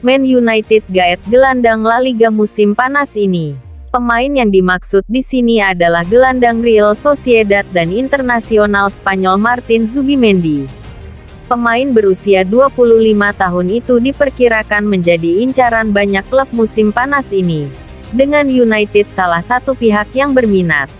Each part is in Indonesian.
Man United gaet gelandang La Liga musim panas ini. Pemain yang dimaksud di sini adalah gelandang Real Sociedad dan internasional Spanyol Martin Zubimendi. Pemain berusia 25 tahun itu diperkirakan menjadi incaran banyak klub musim panas ini, dengan United salah satu pihak yang berminat.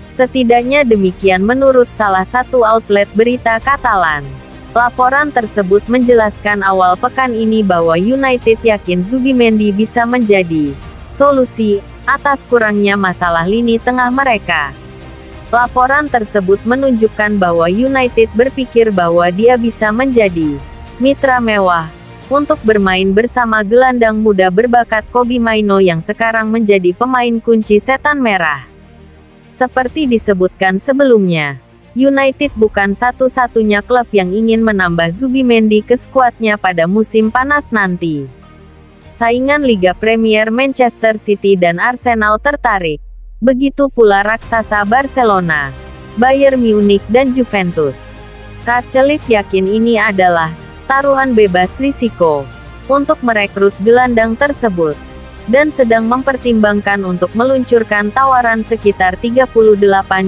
Setidaknya demikian menurut salah satu outlet berita Katalan. Laporan tersebut menjelaskan awal pekan ini bahwa United yakin Zubimendi bisa menjadi solusi atas kurangnya masalah lini tengah mereka. Laporan tersebut menunjukkan bahwa United berpikir bahwa dia bisa menjadi mitra mewah untuk bermain bersama gelandang muda berbakat Kobbie Mainoo yang sekarang menjadi pemain kunci Setan Merah. Seperti disebutkan sebelumnya, United bukan satu-satunya klub yang ingin menambah Zubimendi ke skuadnya pada musim panas nanti. Saingan Liga Premier Manchester City dan Arsenal tertarik. Begitu pula raksasa Barcelona, Bayern Munich dan Juventus. Ratcliffe yakin ini adalah taruhan bebas risiko untuk merekrut gelandang tersebut, dan sedang mempertimbangkan untuk meluncurkan tawaran sekitar 38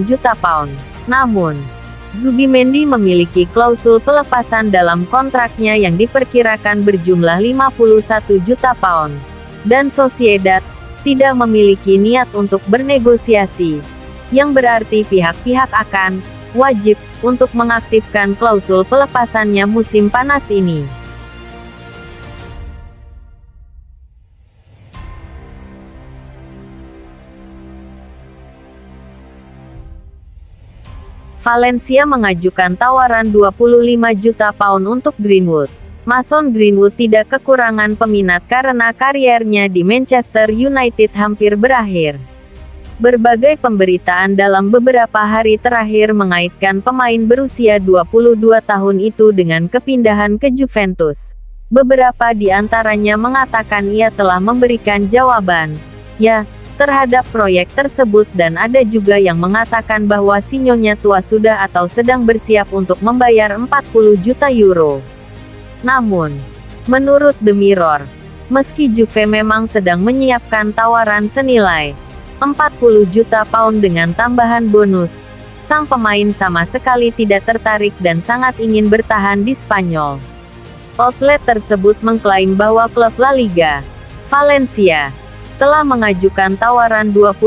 juta pound. Namun, Zubimendi memiliki klausul pelepasan dalam kontraknya yang diperkirakan berjumlah 51 juta pound, dan Sociedad tidak memiliki niat untuk bernegosiasi, yang berarti pihak-pihak akan wajib untuk mengaktifkan klausul pelepasannya musim panas ini. Valencia mengajukan tawaran 25 juta pound untuk Greenwood. Mason Greenwood tidak kekurangan peminat karena kariernya di Manchester United hampir berakhir. Berbagai pemberitaan dalam beberapa hari terakhir mengaitkan pemain berusia 22 tahun itu dengan kepindahan ke Juventus. Beberapa di antaranya mengatakan ia telah memberikan jawaban "ya" terhadap proyek tersebut, dan ada juga yang mengatakan bahwa si nyonya tua sudah atau sedang bersiap untuk membayar 40 juta euro. Namun, menurut The Mirror, meski Juve memang sedang menyiapkan tawaran senilai 40 juta pound dengan tambahan bonus, sang pemain sama sekali tidak tertarik dan sangat ingin bertahan di Spanyol. Outlet tersebut mengklaim bahwa klub La Liga, Valencia, telah mengajukan tawaran 25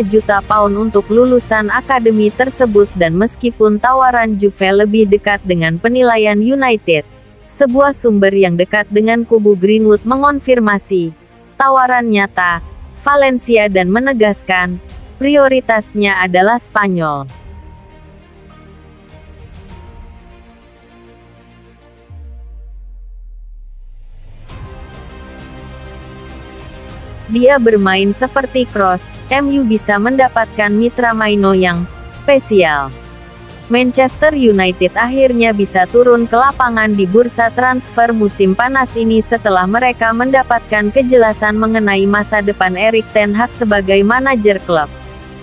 juta pound untuk lulusan akademi tersebut, dan meskipun tawaran Juve lebih dekat dengan penilaian United, sebuah sumber yang dekat dengan kubu Greenwood mengonfirmasi tawaran nyata Valencia dan menegaskan prioritasnya adalah Spanyol. Dia bermain seperti Kroos, MU bisa mendapatkan mitra Mainoo yang spesial. Manchester United akhirnya bisa turun ke lapangan di bursa transfer musim panas ini setelah mereka mendapatkan kejelasan mengenai masa depan Erik ten Hag sebagai manajer klub.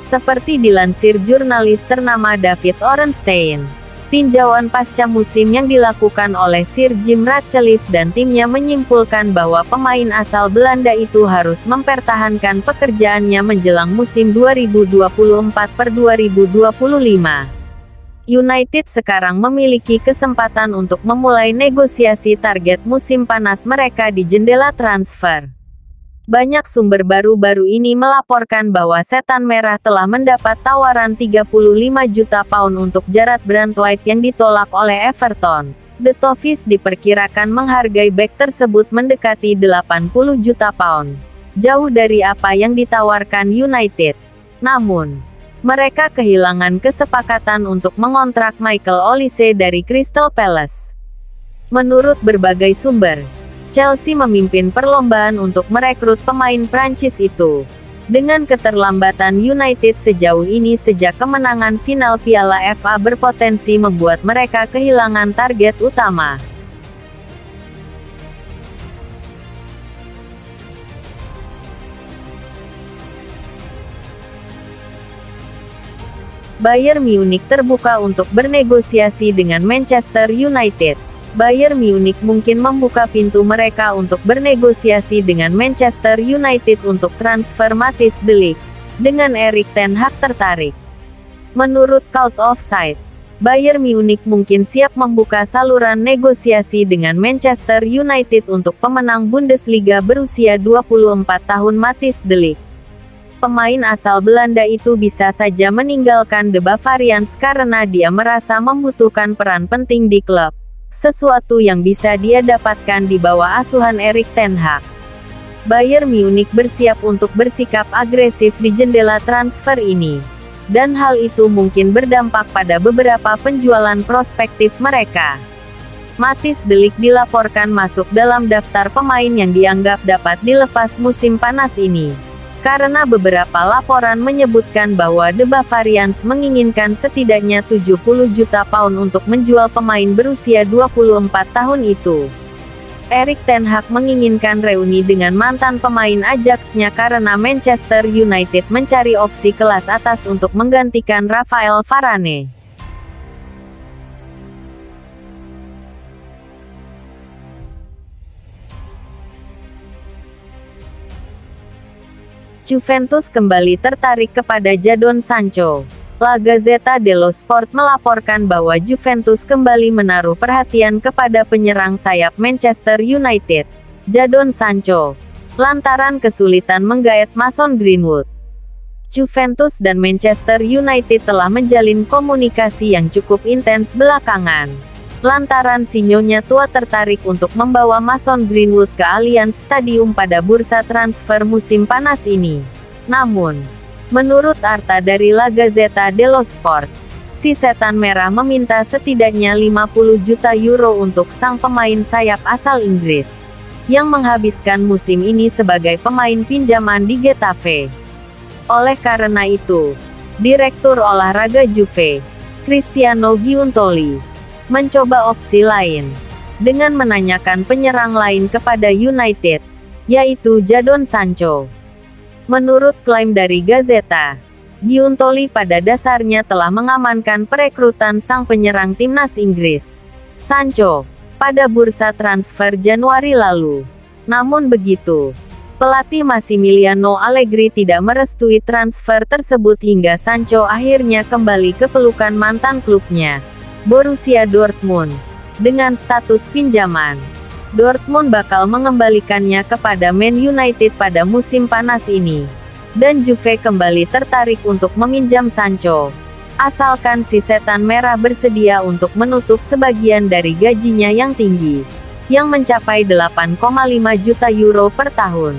Seperti dilansir jurnalis ternama David Ornstein, tinjauan pasca musim yang dilakukan oleh Sir Jim Ratcliffe dan timnya menyimpulkan bahwa pemain asal Belanda itu harus mempertahankan pekerjaannya menjelang musim 2024/2025. United sekarang memiliki kesempatan untuk memulai negosiasi target musim panas mereka di jendela transfer. Banyak sumber baru-baru ini melaporkan bahwa Setan Merah telah mendapat tawaran 35 juta pound untuk Jarrad Branthwaite yang ditolak oleh Everton. The Toffees diperkirakan menghargai bek tersebut mendekati 80 juta pound, jauh dari apa yang ditawarkan United. Namun, mereka kehilangan kesepakatan untuk mengontrak Michael Olise dari Crystal Palace. Menurut berbagai sumber, Chelsea memimpin perlombaan untuk merekrut pemain Prancis itu, dengan keterlambatan United sejauh ini sejak kemenangan final Piala FA berpotensi membuat mereka kehilangan target utama. Bayern Munich terbuka untuk bernegosiasi dengan Manchester United. Bayern Munich mungkin membuka pintu mereka untuk bernegosiasi dengan Manchester United untuk transfer Matthijs de Ligt, dengan Erik ten Hag tertarik. Menurut Count Offside, Bayern Munich mungkin siap membuka saluran negosiasi dengan Manchester United untuk pemenang Bundesliga berusia 24 tahun Matthijs de Ligt. Pemain asal Belanda itu bisa saja meninggalkan The Bavarians karena dia merasa membutuhkan peran penting di klub, sesuatu yang bisa dia dapatkan di bawah asuhan Erik ten Hag. Bayern Munich bersiap untuk bersikap agresif di jendela transfer ini, dan hal itu mungkin berdampak pada beberapa penjualan prospektif mereka. Matthijs de Ligt dilaporkan masuk dalam daftar pemain yang dianggap dapat dilepas musim panas ini, karena beberapa laporan menyebutkan bahwa The Bavarians menginginkan setidaknya 70 juta pound untuk menjual pemain berusia 24 tahun itu. Erik ten Hag menginginkan reuni dengan mantan pemain Ajax-nya karena Manchester United mencari opsi kelas atas untuk menggantikan Raphael Varane. Juventus kembali tertarik kepada Jadon Sancho. La Gazzetta dello Sport melaporkan bahwa Juventus kembali menaruh perhatian kepada penyerang sayap Manchester United, Jadon Sancho, lantaran kesulitan menggait Mason Greenwood. Juventus dan Manchester United telah menjalin komunikasi yang cukup intens belakangan, lantaran si Nyonya tua tertarik untuk membawa Mason Greenwood ke Allianz Stadium pada bursa transfer musim panas ini. Namun, menurut Arta dari La Gazzetta dello Sport, si Setan Merah meminta setidaknya 50 juta euro untuk sang pemain sayap asal Inggris, yang menghabiskan musim ini sebagai pemain pinjaman di Getafe. Oleh karena itu, Direktur Olahraga Juve, Cristiano Giuntoli, mencoba opsi lain, dengan menanyakan penyerang lain kepada United, yaitu Jadon Sancho. Menurut klaim dari Gazzetta, Giuntoli pada dasarnya telah mengamankan perekrutan sang penyerang timnas Inggris, Sancho, pada bursa transfer Januari lalu. Namun begitu, pelatih Massimiliano Allegri tidak merestui transfer tersebut hingga Sancho akhirnya kembali ke pelukan mantan klubnya, Borussia Dortmund, dengan status pinjaman. Dortmund bakal mengembalikannya kepada Man United pada musim panas ini, dan Juve kembali tertarik untuk meminjam Sancho, asalkan si Setan Merah bersedia untuk menutup sebagian dari gajinya yang tinggi, yang mencapai 8,5 juta euro per tahun.